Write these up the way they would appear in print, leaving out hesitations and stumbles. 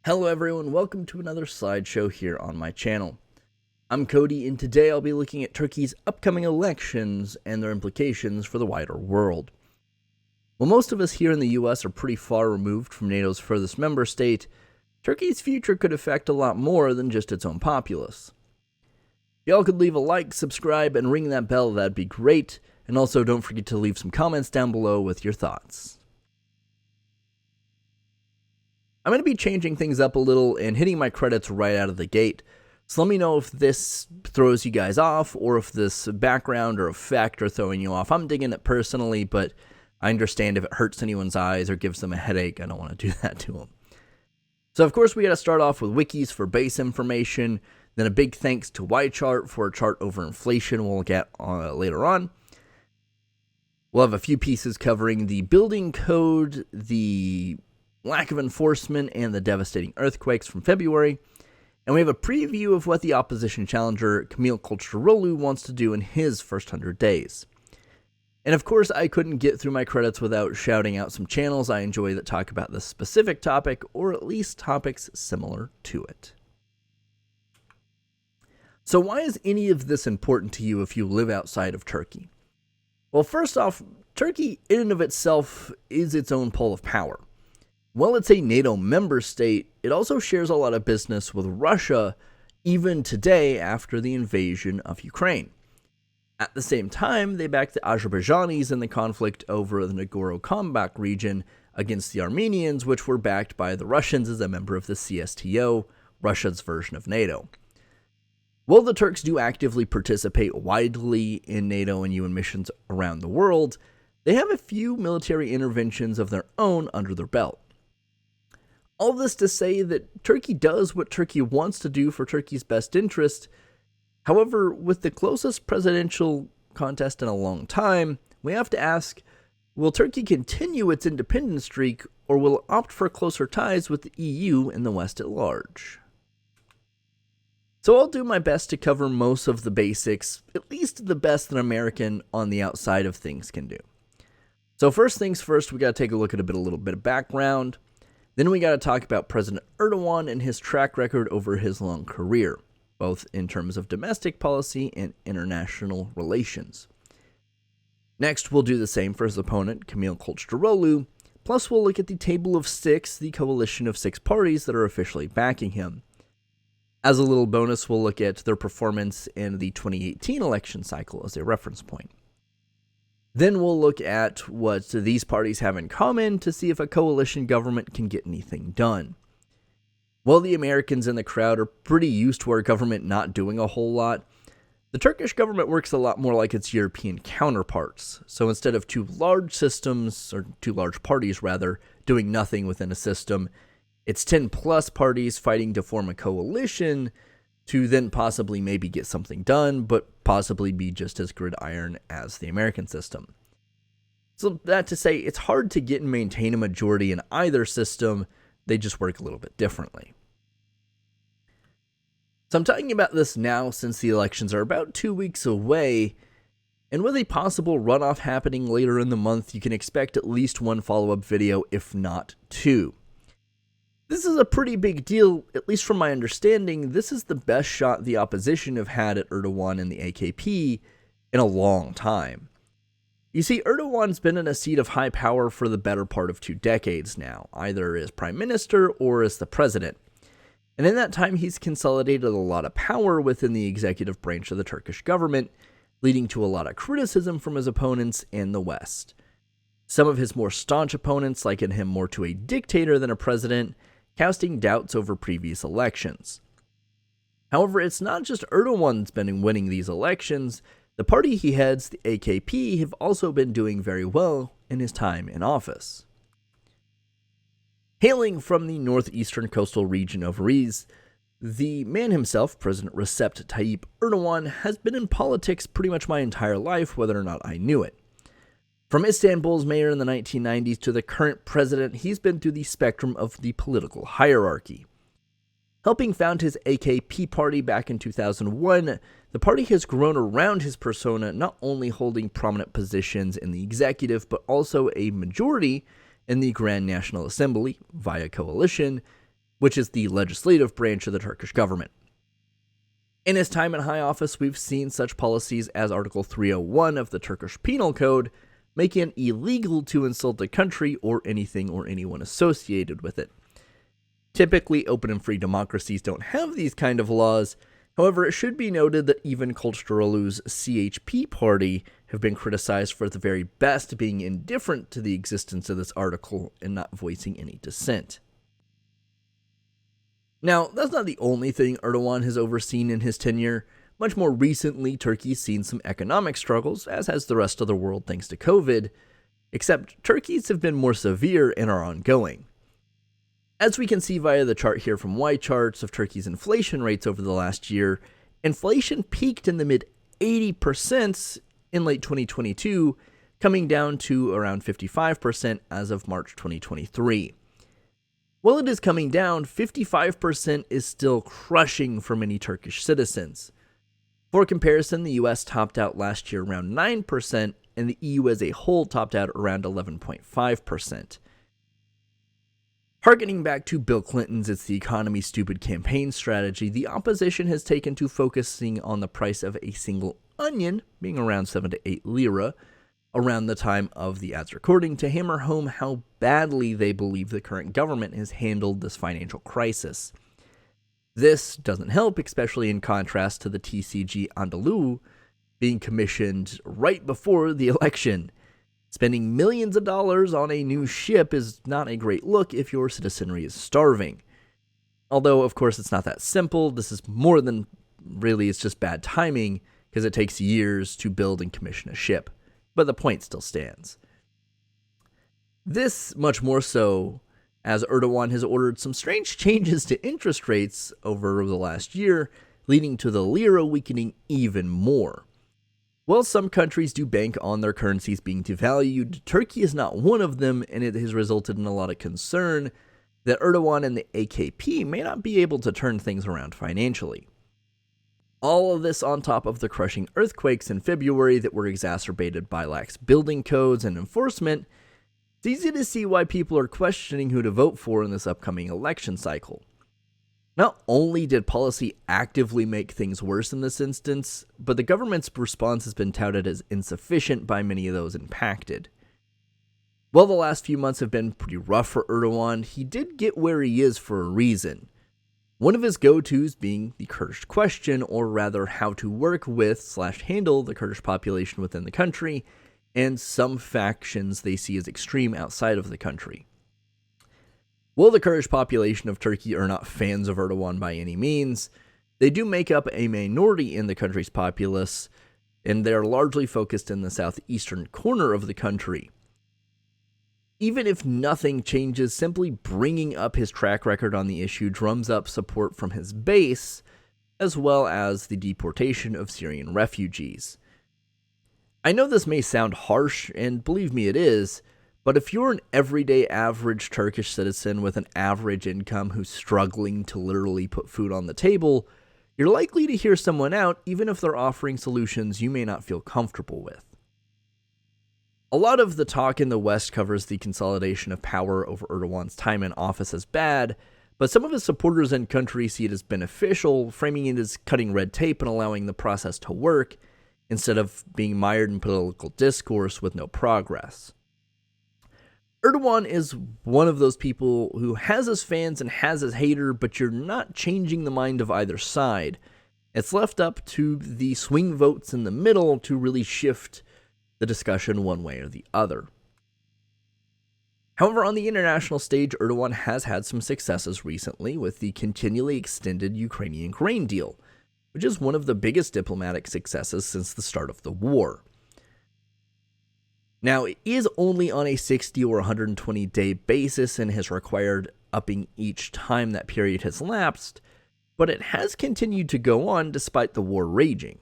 Hello everyone, welcome to another slideshow here on my channel. I'm Cody, and today I'll be looking at Turkey's upcoming elections and their implications for the wider world. While most of us here in the US are pretty far removed from NATO's furthest member state, Turkey's future could affect a lot more than just its own populace. If y'all could leave a like, subscribe, and ring that bell, that'd be great, and also don't forget to leave some comments down below with your thoughts. I'm going to be changing things up a little and hitting my credits right out of the gate, so let me know if this throws you guys off or if this background or effect are throwing you off. I'm digging it personally, but I understand if it hurts anyone's eyes or gives them a headache, I don't want to do that to them. So of course we got to start off with wikis for base information, then a big thanks to YChart for a chart over inflation we'll get later on. We'll have a few pieces covering the building code, the lack of enforcement, and the devastating earthquakes from February. And we have a preview of what the opposition challenger Kemal Kılıçdaroğlu wants to do in his first 100 days. And of course, I couldn't get through my credits without shouting out some channels I enjoy that talk about this specific topic, or at least topics similar to it. So why is any of this important to you if you live outside of Turkey? Well, first off, Turkey in and of itself is its own pole of power. While it's a NATO member state, it also shares a lot of business with Russia, even today after the invasion of Ukraine. At the same time, they back the Azerbaijanis in the conflict over the Nagorno-Karabakh region against the Armenians, which were backed by the Russians as a member of the CSTO, Russia's version of NATO. While the Turks do actively participate widely in NATO and UN missions around the world, they have a few military interventions of their own under their belt. All this to say that Turkey does what Turkey wants to do for Turkey's best interest. However, with the closest presidential contest in a long time, we have to ask, will Turkey continue its independence streak, or will it opt for closer ties with the EU and the West at large? So I'll do my best to cover most of the basics, at least the best an American on the outside of things can do. So first things first, we got to take a look at a little bit of background. Then we got to talk about President Erdoğan and his track record over his long career, both in terms of domestic policy and international relations. Next, we'll do the same for his opponent, Kemal Kılıçdaroğlu, plus we'll look at the Table of Six, the coalition of 6 parties that are officially backing him. As a little bonus, we'll look at their performance in the 2018 election cycle as a reference point. Then we'll look at what these parties have in common to see if a coalition government can get anything done. While the Americans in the crowd are pretty used to our government not doing a whole lot, the Turkish government works a lot more like its European counterparts. So instead of 2 large systems, or 2 large parties rather, doing nothing within a system, it's 10 plus parties fighting to form a coalition to then possibly maybe get something done, but possibly be just as gridiron as the American system. So that to say, it's hard to get and maintain a majority in either system, they just work a little bit differently. So I'm talking about this now since the elections are about 2 weeks away, and with a possible runoff happening later in the month, you can expect at least 1 follow-up video, if not 2. This is a pretty big deal, at least from my understanding. This is the best shot the opposition have had at Erdoğan and the AKP in a long time. You see, Erdoğan's been in a seat of high power for the better part of 2 decades now, either as prime minister or as the president. And in that time, he's consolidated a lot of power within the executive branch of the Turkish government, leading to a lot of criticism from his opponents in the West. Some of his more staunch opponents liken him more to a dictator than a president, casting doubts over previous elections. However, it's not just Erdoğan's been winning these elections. The party he heads, the AKP, have also been doing very well in his time in office. Hailing from the northeastern coastal region of Rize, the man himself, President Recep Tayyip Erdoğan, has been in politics pretty much my entire life, whether or not I knew it. From Istanbul's mayor in the 1990s to the current president, he's been through the spectrum of the political hierarchy. Helping found his AKP party back in 2001, the party has grown around his persona, not only holding prominent positions in the executive, but also a majority in the Grand National Assembly via coalition, which is the legislative branch of the Turkish government. In his time in high office, we've seen such policies as Article 301 of the Turkish Penal Code, making it illegal to insult the country or anything or anyone associated with it. Typically, open and free democracies don't have these kind of laws. However, it should be noted that even Kılıçdaroğlu's CHP party have been criticized for at the very best being indifferent to the existence of this article and not voicing any dissent. Now, that's not the only thing Erdoğan has overseen in his tenure. Much more recently, Turkey's seen some economic struggles, as has the rest of the world thanks to COVID, except Turkey's have been more severe and are ongoing. As we can see via the chart here from Y charts of Turkey's inflation rates over the last year, inflation peaked in the mid-80% in late 2022, coming down to around 55% as of March 2023. While it is coming down, 55% is still crushing for many Turkish citizens. For comparison, the US topped out last year around 9%, and the EU as a whole topped out around 11.5%. Harkening back to Bill Clinton's It's the Economy Stupid campaign strategy, the opposition has taken to focusing on the price of a single onion, being around 7 to 8 lira, around the time of the ad's recording to hammer home how badly they believe the current government has handled this financial crisis. This doesn't help, especially in contrast to the TCG Anadolu being commissioned right before the election. Spending millions of dollars on a new ship is not a great look if your citizenry is starving. Although, of course, it's not that simple. This is more than really, it's just bad timing because it takes years to build and commission a ship. But the point still stands. This much more so as Erdoğan has ordered some strange changes to interest rates over the last year, leading to the lira weakening even more. While some countries do bank on their currencies being devalued, Turkey is not one of them, and it has resulted in a lot of concern that Erdoğan and the AKP may not be able to turn things around financially. All of this on top of the crushing earthquakes in February that were exacerbated by lax building codes and enforcement. It's easy to see why people are questioning who to vote for in this upcoming election cycle. Not only did policy actively make things worse in this instance, but the government's response has been touted as insufficient by many of those impacted. While the last few months have been pretty rough for Erdoğan, he did get where he is for a reason. One of his go-tos being the Kurdish question, or rather how to work with/handle the Kurdish population within the country, and some factions they see as extreme outside of the country. While the Kurdish population of Turkey are not fans of Erdoğan by any means, they do make up a minority in the country's populace, and they are largely focused in the southeastern corner of the country. Even if nothing changes, simply bringing up his track record on the issue drums up support from his base, as well as the deportation of Syrian refugees. I know this may sound harsh, and believe me it is, but if you're an everyday average Turkish citizen with an average income who's struggling to literally put food on the table, you're likely to hear someone out even if they're offering solutions you may not feel comfortable with. A lot of the talk in the West covers the consolidation of power over Erdoğan's time in office as bad, but some of his supporters and country see it as beneficial, framing it as cutting red tape and allowing the process to work, instead of being mired in political discourse with no progress. Erdoğan is one of those people who has his fans and has his hater, but you're not changing the mind of either side. It's left up to the swing votes in the middle to really shift the discussion one way or the other. However, on the international stage, Erdoğan has had some successes recently with the continually extended Ukrainian grain deal, which is one of the biggest diplomatic successes since the start of the war. Now, it is only on a 60 or 120-day basis and has required upping each time that period has lapsed, but it has continued to go on despite the war raging.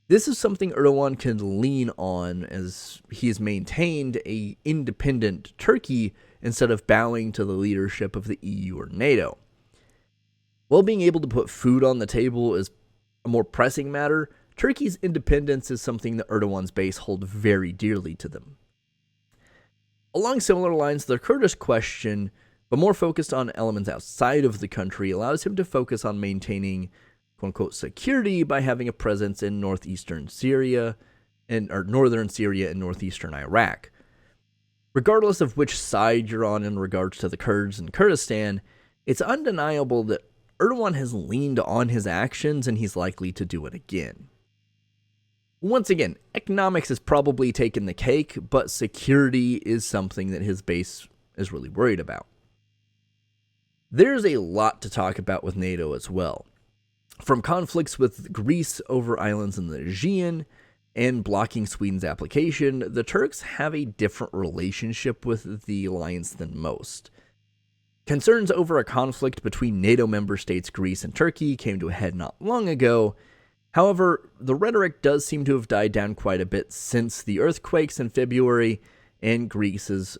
This is something Erdoğan can lean on as he has maintained an independent Turkey instead of bowing to the leadership of the EU or NATO. While being able to put food on the table is a more pressing matter, Turkey's independence is something that Erdoğan's base hold very dearly to them. Along similar lines, the Kurdish question, but more focused on elements outside of the country allows him to focus on maintaining quote-unquote security by having a presence in northern Syria and northeastern Iraq. Regardless of which side you're on in regards to the Kurds and Kurdistan, it's undeniable that Erdoğan has leaned on his actions and he's likely to do it again. Once again, economics has probably taken the cake, but security is something that his base is really worried about. There's a lot to talk about with NATO as well. From conflicts with Greece over islands in the Aegean and blocking Sweden's application, the Turks have a different relationship with the alliance than most. Concerns over a conflict between NATO member states Greece and Turkey came to a head not long ago. However, the rhetoric does seem to have died down quite a bit since the earthquakes in February and Greece's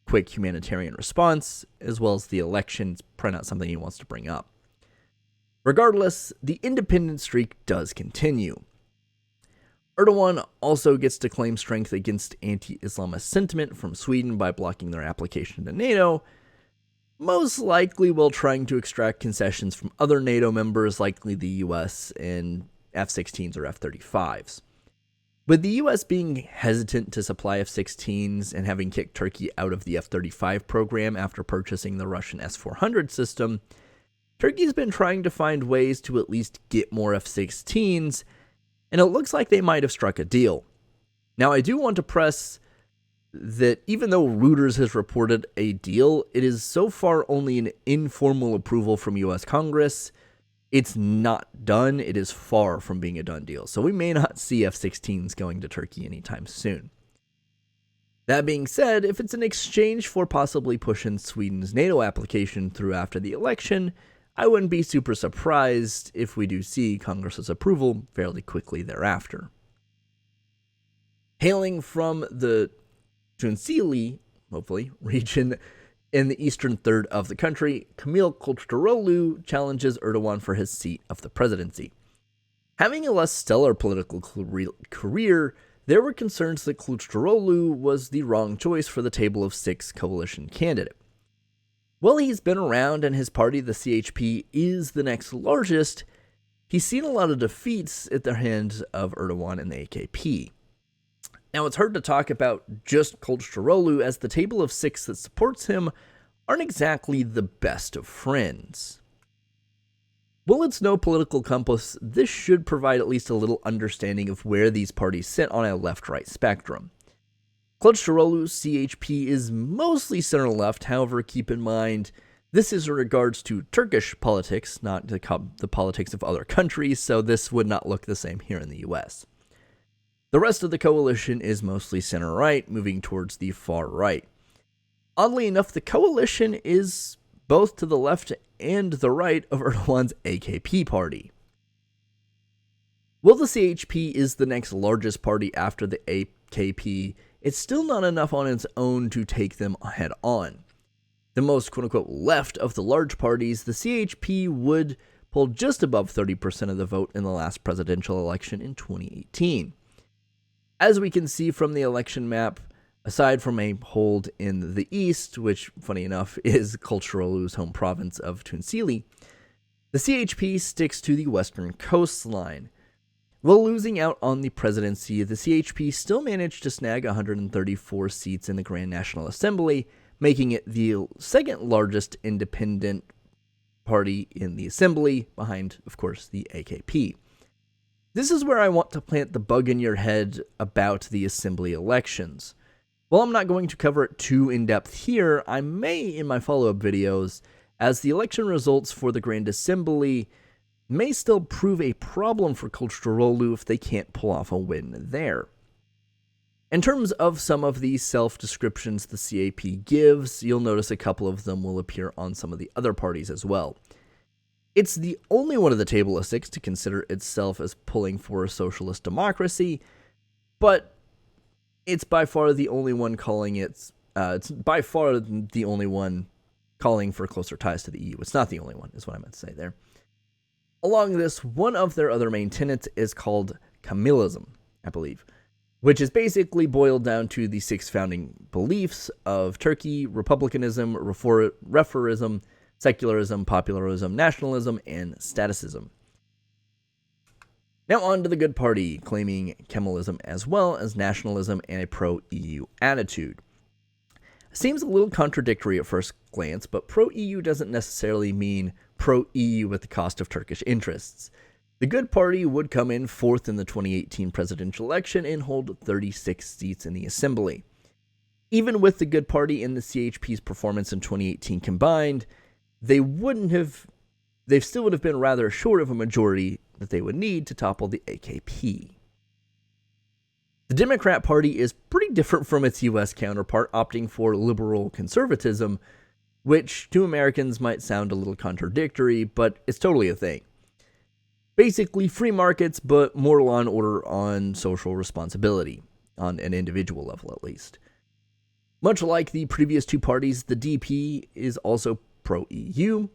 quick humanitarian response, as well as the elections, probably not something he wants to bring up. Regardless, the independent streak does continue. Erdoğan also gets to claim strength against anti-Islamist sentiment from Sweden by blocking their application to NATO, most likely while trying to extract concessions from other NATO members, likely the US and F-16s or F-35s. With the US being hesitant to supply F-16s and having kicked Turkey out of the F-35 program after purchasing the Russian S-400 system, Turkey's been trying to find ways to at least get more F-16s, and it looks like they might have struck a deal. Now, I do want to press that even though Reuters has reported a deal, it is so far only an informal approval from US Congress. It's not done. It is far from being a done deal. So we may not see F-16s going to Turkey anytime soon. That being said, if it's an exchange for possibly pushing Sweden's NATO application through after the election, I wouldn't be super surprised if we do see Congress's approval fairly quickly thereafter. Hailing from the Tunceli, hopefully, region in the eastern third of the country, Kemal Kılıçdaroğlu challenges Erdoğan for his seat of the presidency. Having a less stellar political career, there were concerns that Kılıçdaroğlu was the wrong choice for the Table of Six coalition candidate. While he's been around and his party, the CHP, is the next largest, he's seen a lot of defeats at the hands of Erdoğan and the AKP. Now, it's hard to talk about just Kılıçdaroğlu, as the Table of Six that supports him aren't exactly the best of friends. While it's no political compass, this should provide at least a little understanding of where these parties sit on a left-right spectrum. Kılıçdaroğlu's CHP is mostly center-left, however, keep in mind, this is in regards to Turkish politics, not the politics of other countries, so this would not look the same here in the US. The rest of the coalition is mostly center-right, moving towards the far right. Oddly enough, the coalition is both to the left and the right of Erdoğan's AKP party. While the CHP is the next largest party after the AKP, it's still not enough on its own to take them head on. The most quote-unquote left of the large parties, the CHP would pull just above 30% of the vote in the last presidential election in 2018. As we can see from the election map, aside from a hold in the east, which, funny enough, is Kılıçdaroğlu's home province of Tunceli, the CHP sticks to the western coastline. While losing out on the presidency, the CHP still managed to snag 134 seats in the Grand National Assembly, making it the second largest independent party in the assembly, behind, of course, the AKP. This is where I want to plant the bug in your head about the assembly elections. While I'm not going to cover it too in-depth here, I may in my follow-up videos, as the election results for the Grand Assembly may still prove a problem for Kılıçdaroğlu if they can't pull off a win there. In terms of some of the self-descriptions the CAP gives, you'll notice a couple of them will appear on some of the other parties as well. It's the only one of the Table of Six to consider itself as pulling for a socialist democracy, but it's by far the only one calling calling for closer ties to the EU. It's not the only one, is what I meant to say there. Along this, one of their other main tenets is called Kemalism, I believe. which is basically boiled down to the 6 founding beliefs of Turkey: republicanism, referism, secularism, popularism, nationalism, and statism. Now on to the Good Party, claiming Kemalism as well as nationalism and a pro-EU attitude. Seems a little contradictory at first glance, but pro-EU doesn't necessarily mean pro-EU at the cost of Turkish interests. The Good Party would come in 4th in the 2018 presidential election and hold 36 seats in the assembly. Even with the Good Party and the CHP's performance in 2018 combined, they still would have been rather short of a majority that they would need to topple the AKP. The Democrat Party is pretty different from its US counterpart, opting for liberal conservatism, which to Americans might sound a little contradictory, but it's totally a thing. Basically, free markets, but more law and order on social responsibility, on an individual level at least. Much like the previous two parties, the DP is also pro-EU.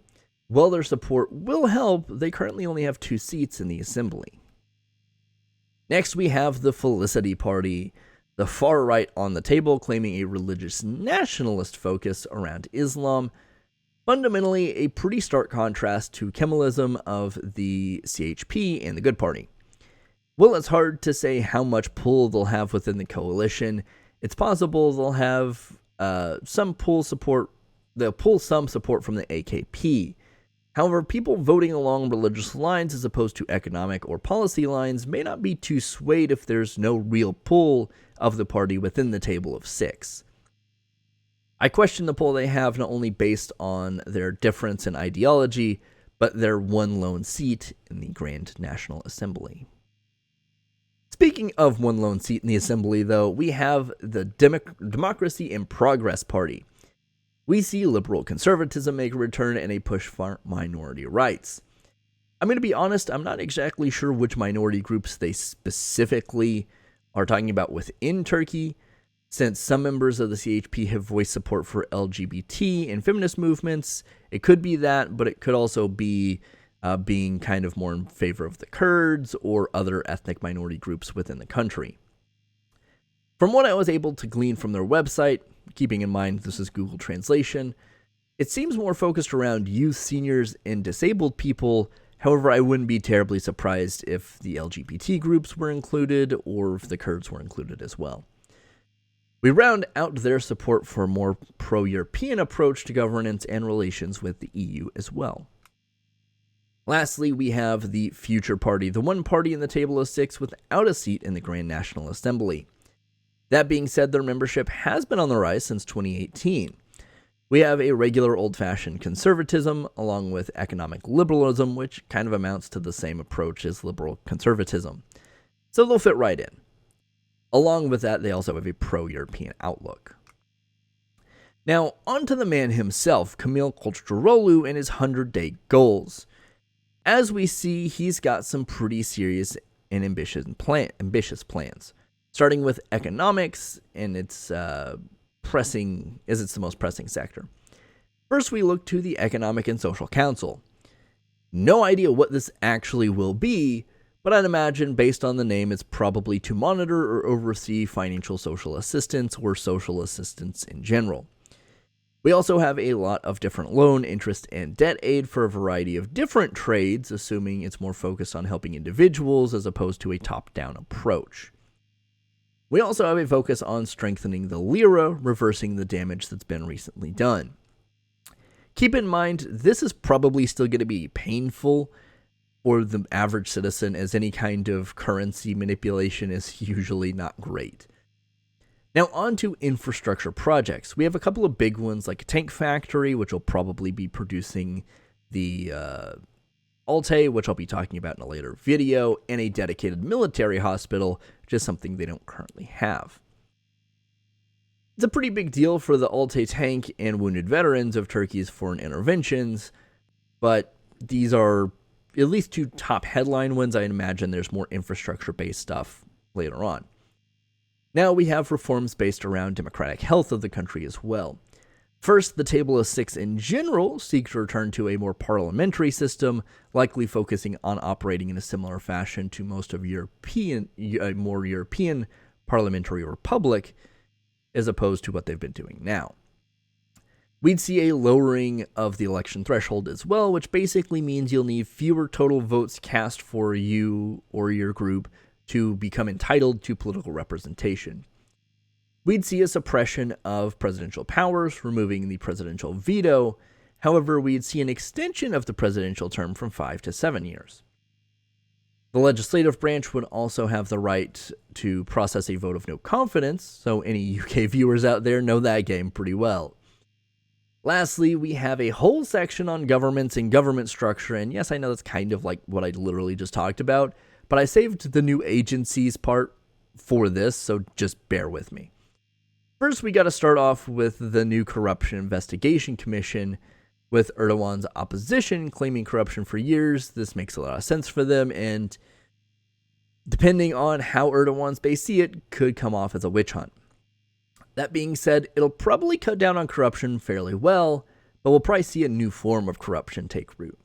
While their support will help, they currently only have 2 seats in the assembly. Next, we have the Felicity Party, the far right on the table, claiming a religious nationalist focus around Islam. Fundamentally, a pretty stark contrast to Kemalism of the CHP and the Good Party. While it's hard to say how much pull they'll have within the coalition, it's possible they'll have some support from the AKP. However, people voting along religious lines as opposed to economic or policy lines may not be too swayed if there's no real pull of the party within the table of 6. I question the pull they have not only based on their difference in ideology, but their one lone seat in the Grand National Assembly. Speaking of one lone seat in the assembly, though, we have the Democracy and Progress Party. We see liberal conservatism make a return and a push for minority rights. I'm going to be honest, I'm not exactly sure which minority groups they specifically are talking about within Turkey, since some members of the CHP have voiced support for LGBT and feminist movements. It could be that, but it could also be being kind of more in favor of the Kurds or other ethnic minority groups within the country. From what I was able to glean from their website, keeping in mind this is Google translation, it seems more focused around youth, seniors, and disabled people. However, I wouldn't be terribly surprised if the LGBT groups were included or if the Kurds were included as well. We round out their support for a more pro-European approach to governance and relations with the EU as well. Lastly, we have the Future Party, the one party in the table of 6 without a seat in the Grand National Assembly. That being said, their membership has been on the rise since 2018. We have a regular old-fashioned conservatism along with economic liberalism, which kind of amounts to the same approach as liberal conservatism. So they'll fit right in. Along with that, they also have a pro-European outlook. Now, on to the man himself, Kemal Kılıçdaroğlu, and his 100-day goals. As we see, he's got some pretty serious and ambitious plans. Starting with economics, and it's the most pressing sector. First, we look to the Economic and Social Council. No idea what this actually will be, but I'd imagine based on the name, it's probably to monitor or oversee financial social assistance or social assistance in general. We also have a lot of different loan, interest, and debt aid for a variety of different trades, assuming it's more focused on helping individuals as opposed to a top-down approach. We also have a focus on strengthening the lira, reversing the damage that's been recently done. Keep in mind, this is probably still going to be painful for the average citizen, as any kind of currency manipulation is usually not great. Now on to infrastructure projects. We have a couple of big ones like a tank factory, which will probably be producing the Altay, which I'll be talking about in a later video, and a dedicated military hospital, which is something they don't currently have. It's a pretty big deal for the Altay tank and wounded veterans of Turkey's foreign interventions, but these are at least 2 top headline ones. I imagine there's more infrastructure-based stuff later on. Now we have reforms based around democratic health of the country as well. First, the table of 6 in general seeks to return to a more parliamentary system, likely focusing on operating in a similar fashion to most of more European parliamentary republic as opposed to what they've been doing now. We'd see a lowering of the election threshold as well, which basically means you'll need fewer total votes cast for you or your group to become entitled to political representation. We'd see a suppression of presidential powers, removing the presidential veto. However, we'd see an extension of the presidential term from 5 to 7 years. The legislative branch would also have the right to process a vote of no confidence, so any UK viewers out there know that game pretty well. Lastly, we have a whole section on governments and government structure, and yes, I know that's kind of like what I literally just talked about, but I saved the new agencies part for this, so just bear with me. First, we got to start off with the new Corruption Investigation Commission, with Erdoğan's opposition claiming corruption for years. This makes a lot of sense for them, and depending on how Erdoğan's base see it, could come off as a witch hunt. That being said, it'll probably cut down on corruption fairly well, but we'll probably see a new form of corruption take root.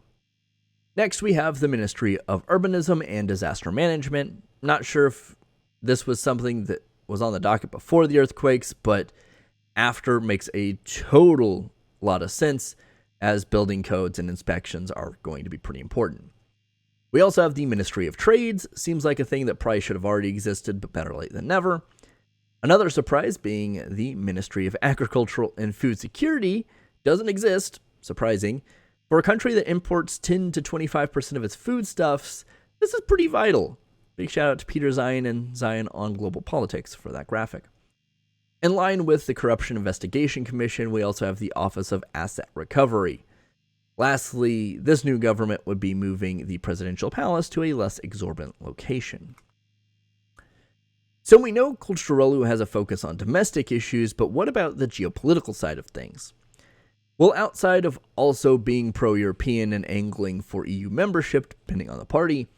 Next, we have the Ministry of Urbanism and Disaster Management. Not sure if this was something that was on the docket before the earthquakes, but after makes a total lot of sense, as building codes and inspections are going to be pretty important. We also have the Ministry of Trades. Seems like a thing that probably should have already existed, but better late than never. Another surprise being the Ministry of Agricultural and Food Security doesn't exist, surprising. For a country that imports 10 to 25% of its foodstuffs, this is pretty vital. Big shout out to Peter Zion and Zion on Global Politics for that graphic. In line with the Corruption Investigation Commission, we also have the Office of Asset Recovery. Lastly, this new government would be moving the presidential palace to a less exorbitant location. So we know Kılıçdaroğlu has a focus on domestic issues, but what about the geopolitical side of things? Well, outside of also being pro-European and angling for EU membership, depending on the party,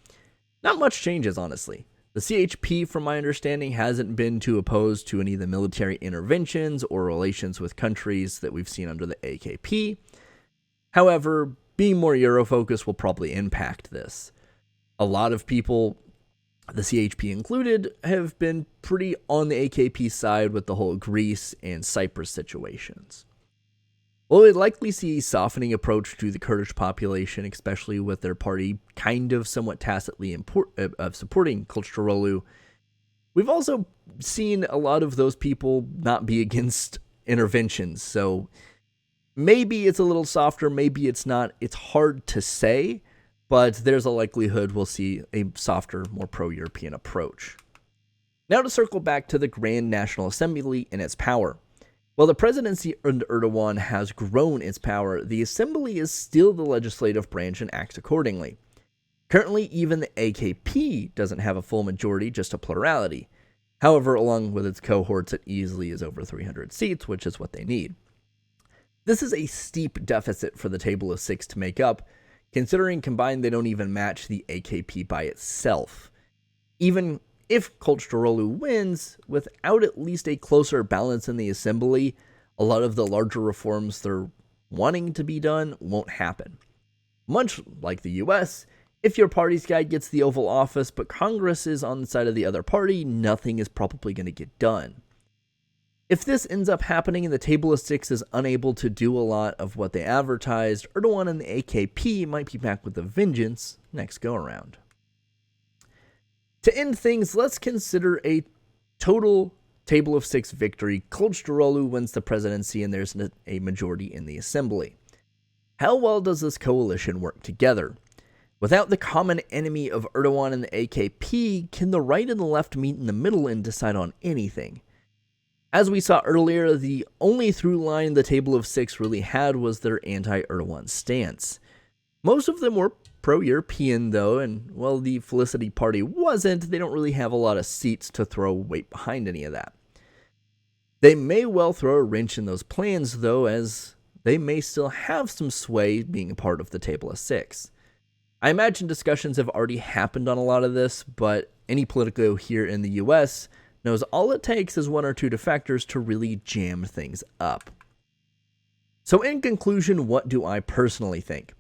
not much changes, honestly. The CHP, from my understanding, hasn't been too opposed to any of the military interventions or relations with countries that we've seen under the AKP. However, being more Euro-focused will probably impact this. A lot of people, the CHP included, have been pretty on the AKP side with the whole Greece and Cyprus situations. Well, we'd likely see a softening approach to the Kurdish population, especially with their party kind of somewhat tacitly supporting Kılıçdaroğlu. We've also seen a lot of those people not be against interventions, so maybe it's a little softer, maybe it's not. It's hard to say, but there's a likelihood we'll see a softer, more pro-European approach. Now to circle back to the Grand National Assembly and its power. While the presidency under Erdoğan has grown its power, the assembly is still the legislative branch and acts accordingly. Currently, even the AKP doesn't have a full majority, just a plurality. However, along with its cohorts, it easily is over 300 seats, which is what they need. This is a steep deficit for the table of six to make up, considering combined they don't even match the AKP by itself. Even if Kılıçdaroğlu wins, without at least a closer balance in the assembly, a lot of the larger reforms they're wanting to be done won't happen. Much like the US, if your party's guy gets the Oval Office but Congress is on the side of the other party, nothing is probably going to get done. If this ends up happening and the table of six is unable to do a lot of what they advertised, Erdoğan and the AKP might be back with a vengeance next go-around. To end things, let's consider a total table of six victory. Kılıçdaroğlu wins the presidency and there's a majority in the assembly. How well does this coalition work together? Without the common enemy of Erdoğan and the AKP, can the right and the left meet in the middle and decide on anything? As we saw earlier, the only through line the table of six really had was their anti-Erdoğan stance. Most of them were pro-European, though, and while the Felicity Party wasn't, they don't really have a lot of seats to throw weight behind any of that. They may well throw a wrench in those plans, though, as they may still have some sway being a part of the table of six. I imagine discussions have already happened on a lot of this, but any Politico here in the US knows all it takes is one or two defectors to really jam things up. So in conclusion, what do I personally think?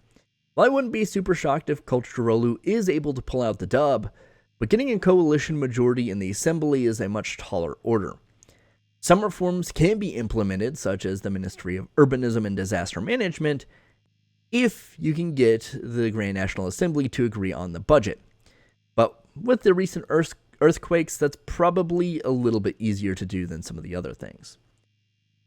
Well, I wouldn't be super shocked if Kılıçdaroğlu is able to pull out the dub, but getting a coalition majority in the assembly is a much taller order. Some reforms can be implemented, such as the Ministry of Urbanism and Disaster Management, if you can get the Grand National Assembly to agree on the budget. But with the recent earthquakes, that's probably a little bit easier to do than some of the other things.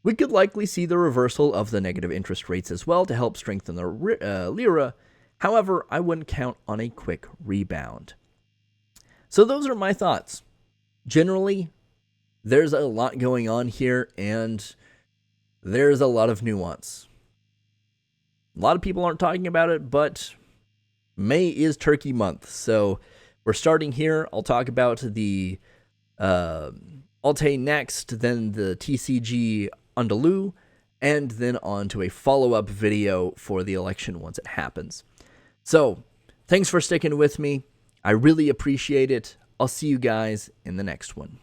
We could likely see the reversal of the negative interest rates as well to help strengthen the lira. However, I wouldn't count on a quick rebound. So those are my thoughts. Generally, there's a lot going on here, and there's a lot of nuance. A lot of people aren't talking about it, but May is Turkey month, so we're starting here. I'll talk about the Altay next, then the TCG Anadolu, and then on to a follow-up video for the election once it happens. So, thanks for sticking with me. I really appreciate it. I'll see you guys in the next one.